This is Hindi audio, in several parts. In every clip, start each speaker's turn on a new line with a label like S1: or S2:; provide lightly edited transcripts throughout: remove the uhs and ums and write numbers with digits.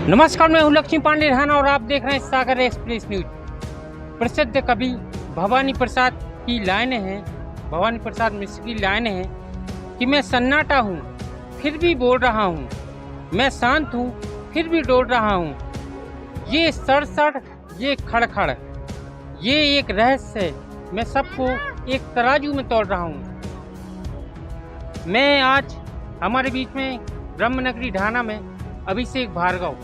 S1: नमस्कार, मैं हूं लक्ष्मी पांडे राणा और आप देख रहे हैं सागर एक्सप्रेस न्यूज। प्रसिद्ध कवि भवानी प्रसाद की लाइनें हैं, भवानी प्रसाद मिश्र की लाइनें हैं कि मैं सन्नाटा हूं फिर भी बोल रहा हूं, मैं शांत हूं फिर भी डोल रहा हूं, ये सड़ ये खड़खड़, ये एक रहस्य है, मैं सबको एक तराजू में तोल रहा हूं। मैं आज हमारे बीच में ब्रह्मनगरी ढाना में अभिषेक भार्गव,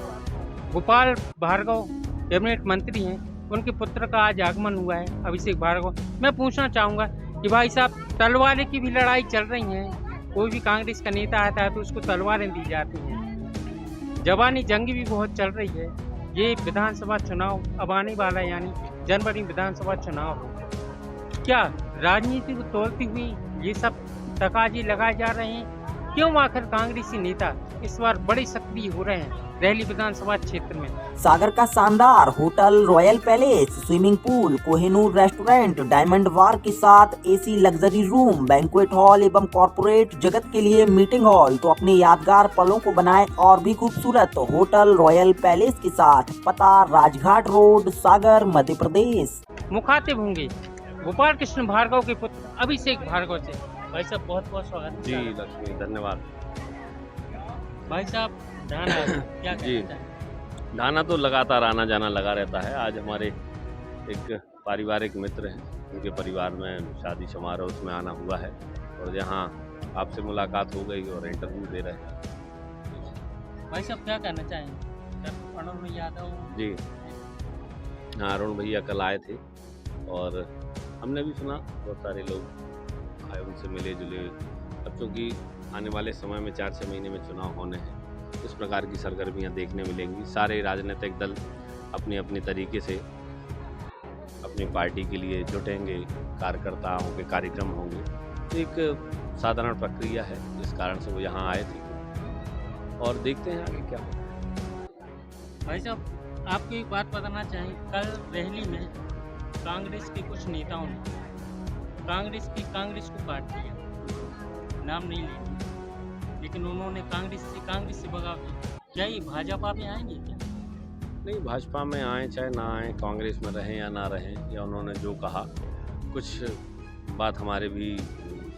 S1: गोपाल भार्गव कैबिनेट मंत्री हैं, उनके पुत्र का आज आगमन हुआ है अभिषेक भार्गव। मैं पूछना चाहूँगा कि भाई साहब, तलवारें की भी लड़ाई चल रही हैं, कोई भी कांग्रेस का नेता आता है तो उसको तलवारें दी जाती हैं, जवानी जंग भी बहुत चल रही है। ये विधानसभा चुनाव अब आने वाला है, यानी जनवरी विधानसभा चुनाव। क्या राजनीति को तोलती हुई ये सब तकाजे लगाए जा रहे हैं? क्यों आखिर कांग्रेसी नेता इस बार बड़े सक्रिय हो रहे हैं रहली विधानसभा क्षेत्र में?
S2: सागर का शानदार hotel royal palace, swimming pool, Kohinoor restaurant, diamond bar के साथ AC luxury room, banquet hall एवं कॉर्पोरेट जगत के लिए मीटिंग हॉल। तो अपने यादगार पलों को बनाए और भी खूबसूरत होटल रॉयल पैलेस के साथ। पता राजघाट रोड, सागर, मध्य प्रदेश।
S1: मुखातिब होंगे गोपाल कृष्ण भार्गव के पुत्र अभिषेक भार्गव से। भाई साहब, बहुत बहुत स्वागत
S3: जी लक्ष्मी, धन्यवाद।
S1: भाई साहब, ढाना क्या
S3: जी,
S1: कहते हैं?
S3: ढाना तो लगातार आना जाना लगा रहता है। आज हमारे एक पारिवारिक मित्र हैं, उनके परिवार में शादी समारोह उसमें आना हुआ है और यहाँ आपसे मुलाकात हो गई और इंटरव्यू दे रहे हैं।
S1: भाई साहब, क्या कहना चाहेंगे? अरुण यादव
S3: जी हाँ, अरुण भैया कल आए थे और हमने भी सुना, बहुत सारे लोग आए, उनसे मिले जुले। अब चूँकि आने वाले समय में 4-6 महीने में चुनाव होने हैं, इस प्रकार की सरगर्मियां देखने मिलेंगी। सारे राजनीतिक दल अपने अपने तरीके से अपनी पार्टी के लिए जुटेंगे, कार्यकर्ताओं के कार्यक्रम होंगे। एक साधारण प्रक्रिया है, जिस कारण से वो यहाँ आए थे और देखते हैं आगे क्या होगा।
S1: भाई साहब, आपको एक बात बताना चाहें, कल रहली में कांग्रेस के कुछ नेताओं ने कांग्रेस को काट दिया, नाम नहीं लेंगे, लेकिन उन्होंने कांग्रेस से बगाव किया। क्या ये भाजपा में आएंगे क्या?
S3: नहीं, भाजपा में आए चाहे ना आए, कांग्रेस में रहें या ना रहें, या उन्होंने जो कहा, कुछ बात हमारे भी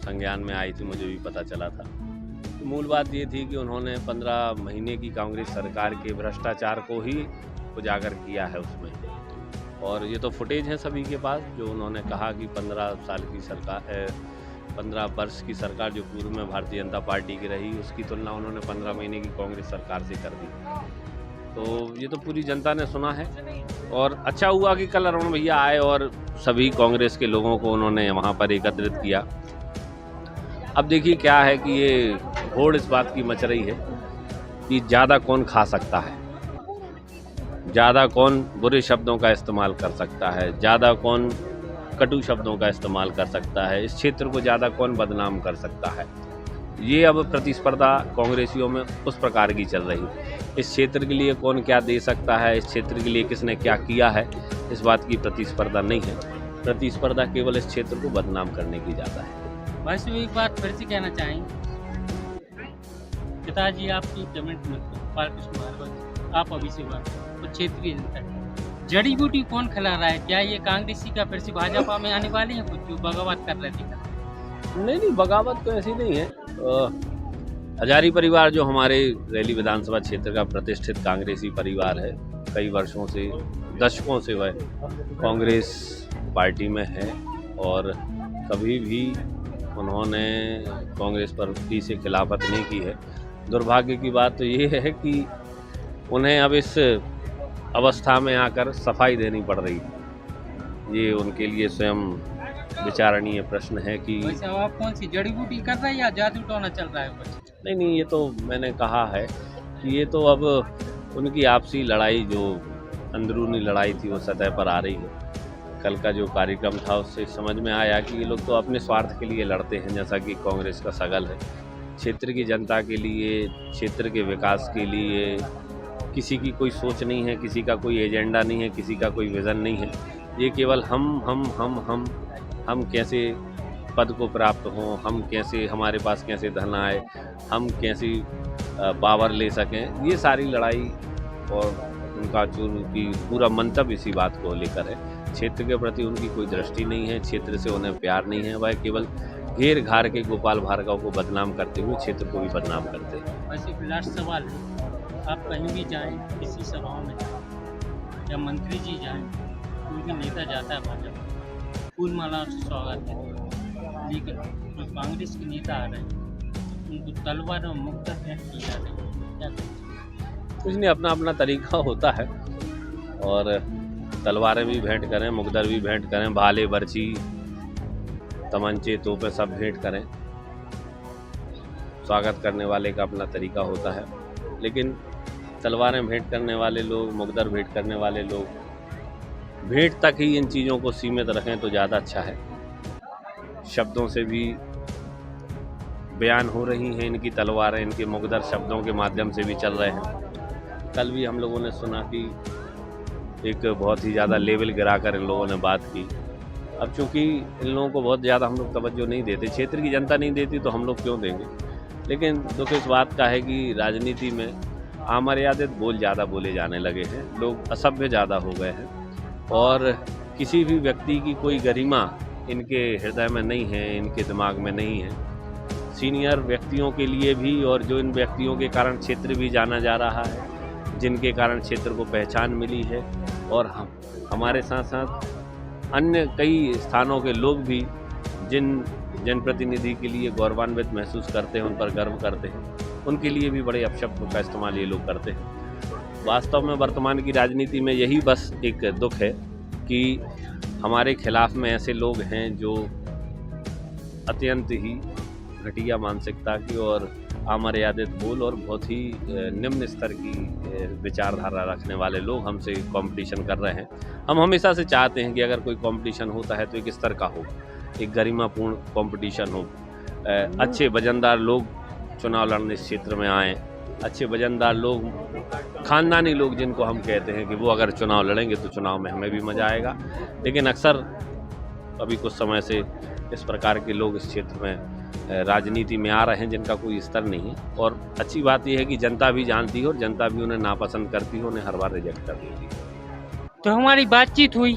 S3: संज्ञान में आई थी, मुझे भी पता चला था। तो मूल बात ये थी कि उन्होंने 15 महीने की कांग्रेस सरकार के भ्रष्टाचार को ही उजागर किया है उसमें, और ये तो फुटेज है सभी के पास, जो उन्होंने कहा कि 15 वर्ष की सरकार जो पूर्व में भारतीय जनता पार्टी की रही, उसकी तुलना उन्होंने 15 महीने की कांग्रेस सरकार से कर दी। तो ये तो पूरी जनता ने सुना है और अच्छा हुआ कि कल अरुण भैया आए और सभी कांग्रेस के लोगों को उन्होंने वहाँ पर एकत्रित किया। अब देखिए क्या है कि ये होड़ इस बात की मच रही है कि ज़्यादा कौन खा सकता है, ज़्यादा कौन बुरे शब्दों का इस्तेमाल कर सकता है, ज़्यादा कौन कटु शब्दों का इस्तेमाल कर सकता है, इस क्षेत्र को ज़्यादा कौन बदनाम कर सकता है। ये अब प्रतिस्पर्धा कांग्रेसियों में उस प्रकार की चल रही है। इस क्षेत्र के लिए कौन क्या दे सकता है, इस क्षेत्र के लिए किसने क्या किया है, इस बात की प्रतिस्पर्धा नहीं है। प्रतिस्पर्धा केवल इस क्षेत्र को बदनाम करने की ज़्यादा है।
S1: भाई साहब, एक बात फिर से कहना चाहेंगे, पिताजी आपकी कैबिनेट मंत्री गोपाल कृष्ण भार्गव, आप अभिषेक भार्गव, तो क्षेत्रीय जनता जड़ी बूटी कौन खिला रहा है? क्या ये कांग्रेसी का फिर से भाजपा में आने वाले हैं, कुछ जो बगावत कर रहे थे?
S3: नहीं, बगावत तो ऐसी नहीं है। हजारी परिवार जो हमारे रहली विधानसभा क्षेत्र का प्रतिष्ठित कांग्रेसी परिवार है, कई वर्षों से, दशकों से वह कांग्रेस पार्टी में है और कभी भी उन्होंने कांग्रेस पार्टी से खिलाफत नहीं की है। दुर्भाग्य की बात तो ये है कि उन्हें अब इस अवस्था में आकर सफाई देनी पड़ रही है। ये उनके लिए स्वयं विचारणीय प्रश्न है कि
S1: आप कौन सी जड़ी बूटी कर रहे हैं या जादू टोना चल रहा है कुछ?
S3: नहीं, ये तो मैंने कहा है कि ये तो अब उनकी आपसी लड़ाई, जो अंदरूनी लड़ाई थी, वो सतह पर आ रही है। कल का जो कार्यक्रम था उससे समझ में आया कि ये लोग तो अपने स्वार्थ के लिए लड़ते हैं, जैसा कि कांग्रेस का सगल है। क्षेत्र की जनता के लिए, क्षेत्र के विकास के लिए किसी की कोई सोच नहीं है, किसी का कोई एजेंडा नहीं है, किसी का कोई विज़न नहीं है। ये केवल हम कैसे पद को प्राप्त हों, हम कैसे, हमारे पास कैसे धन आए, हम कैसे पावर ले सकें, ये सारी लड़ाई और उनका जो उनकी पूरा मंतव्य इसी बात को लेकर है। क्षेत्र के प्रति उनकी कोई दृष्टि नहीं है, क्षेत्र से उन्हें प्यार नहीं है, वह केवल घेर घार के गोपाल भार्गव को बदनाम करते हुए क्षेत्र को भी बदनाम करते हैं।
S1: वैसे एक लास्ट सवाल है, आप कहीं भी जाएं, किसी सभाओं में जाएं या मंत्री जी जाएं, कोई भी नेता जाता है भाजपा, फूल माला से स्वागत है, लेकिन जो कांग्रेस के नेता आ रहे हैं उनको तलवार और मुक्ता भेंट की जा रही है, क्या कहें?
S3: कुछ नहीं, अपना अपना तरीका होता है और तलवारें भी भेंट करें, मुकदर भी भेंट करें, भाले बर्छी तमंचे तोपे सब भेंट करें, स्वागत करने वाले का अपना तरीका होता है। लेकिन तलवारें भेंट करने वाले लोग, मुकदर भेंट करने वाले लोग भेंट तक ही इन चीज़ों को सीमित रखें तो ज़्यादा अच्छा है। शब्दों से भी बयान हो रही हैं इनकी तलवारें, इनके मुकदर शब्दों के माध्यम से भी चल रहे हैं। कल भी हम लोगों ने सुना कि एक बहुत ही ज़्यादा लेवल गिराकर इन लोगों ने बात की। अब चूँकि इन लोगों को बहुत ज़्यादा हम लोग तवज्जो नहीं देते, क्षेत्र की जनता नहीं देती तो हम लोग क्यों देंगे। लेकिन दुख इस बात का है कि राजनीति में अमर्यादित बोल ज़्यादा बोले जाने लगे हैं, लोग असभ्य ज़्यादा हो गए हैं और किसी भी व्यक्ति की कोई गरिमा इनके हृदय में नहीं है, इनके दिमाग में नहीं है। सीनियर व्यक्तियों के लिए भी और जो इन व्यक्तियों के कारण क्षेत्र भी जाना जा रहा है, जिनके कारण क्षेत्र को पहचान मिली है और हमारे साथ साथ अन्य कई स्थानों के लोग भी जिन जनप्रतिनिधि के लिए गौरवान्वित महसूस करते हैं, उन पर गर्व करते हैं, उनके लिए भी बड़े अपशब्दों का इस्तेमाल ये लोग करते हैं। वास्तव में वर्तमान की राजनीति में यही बस एक दुख है कि हमारे खिलाफ में ऐसे लोग हैं जो अत्यंत ही घटिया मानसिकता की और अमर्यादित बोल और बहुत ही निम्न स्तर की विचारधारा रखने वाले लोग हमसे कंपटीशन कर रहे हैं। हम हमेशा से चाहते हैं कि अगर कोई कंपटीशन होता है तो एक स्तर का हो, एक गरिमापूर्ण कंपटीशन हो, अच्छे वजनदार लोग चुनाव लड़ने इस क्षेत्र में आएँ, अच्छे वजनदार लोग, खानदानी लोग जिनको हम कहते हैं कि वो अगर चुनाव लड़ेंगे तो चुनाव में हमें भी मज़ा आएगा। लेकिन अक्सर अभी कुछ समय से इस प्रकार के लोग इस क्षेत्र में राजनीति में आ रहे हैं जिनका कोई स्तर नहीं है। और अच्छी बात यह है कि जनता भी जानती है और जनता भी उन्हें नापसंद करती है, उन्हें हर बार रिजेक्ट कर देती है।
S1: तो हमारी बातचीत हुई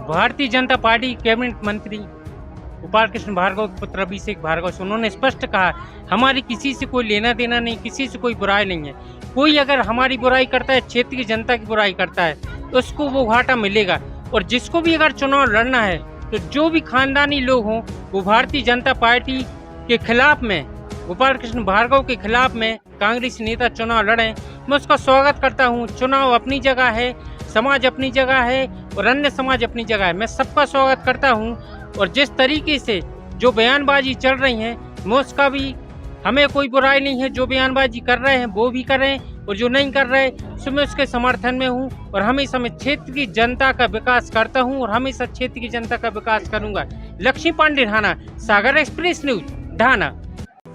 S1: भारतीय जनता पार्टी कैबिनेट मंत्री गोपाल कृष्ण भार्गव के पुत्र अभिषेक भार्गव से। उन्होंने स्पष्ट कहा हमारी किसी से कोई लेना देना नहीं, किसी से कोई बुराई नहीं है। कोई अगर हमारी बुराई करता है, क्षेत्र की जनता की बुराई करता है तो उसको वो घाटा मिलेगा। और जिसको भी अगर चुनाव लड़ना है तो जो भी खानदानी लोग हों वो भारतीय जनता पार्टी के खिलाफ में, गोपाल कृष्ण भार्गव के खिलाफ में कांग्रेस नेता चुनाव लड़ें, मैं उसका स्वागत करता हूं। चुनाव अपनी जगह है, समाज अपनी जगह है और अन्य समाज अपनी जगह है, मैं सबका स्वागत करता हूं। और जिस तरीके से जो बयानबाजी चल रही है मैं उसका भी, हमें कोई बुराई नहीं है। जो बयानबाजी कर रहे हैं वो भी करें और जो नहीं कर रहे सो मैं उसके समर्थन में हूं और हमेशा मैं क्षेत्र की जनता का विकास करता हूं और हमेशा क्षेत्र की जनता का विकास करूंगा। लक्ष्मी पांडे ढाना, सागर एक्सप्रेस न्यूज, ढाना।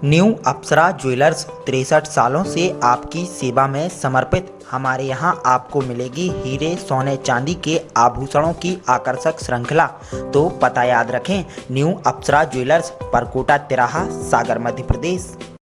S2: न्यू अप्सरा ज्वेलर्स 63 सालों से आपकी सेवा में समर्पित। हमारे यहाँ आपको मिलेगी हीरे, सोने, चांदी के आभूषणों की आकर्षक श्रृंखला। तो पता याद रखें, न्यू अप्सरा ज्वेलर्स, परकोटा तिराहा, सागर, मध्य प्रदेश।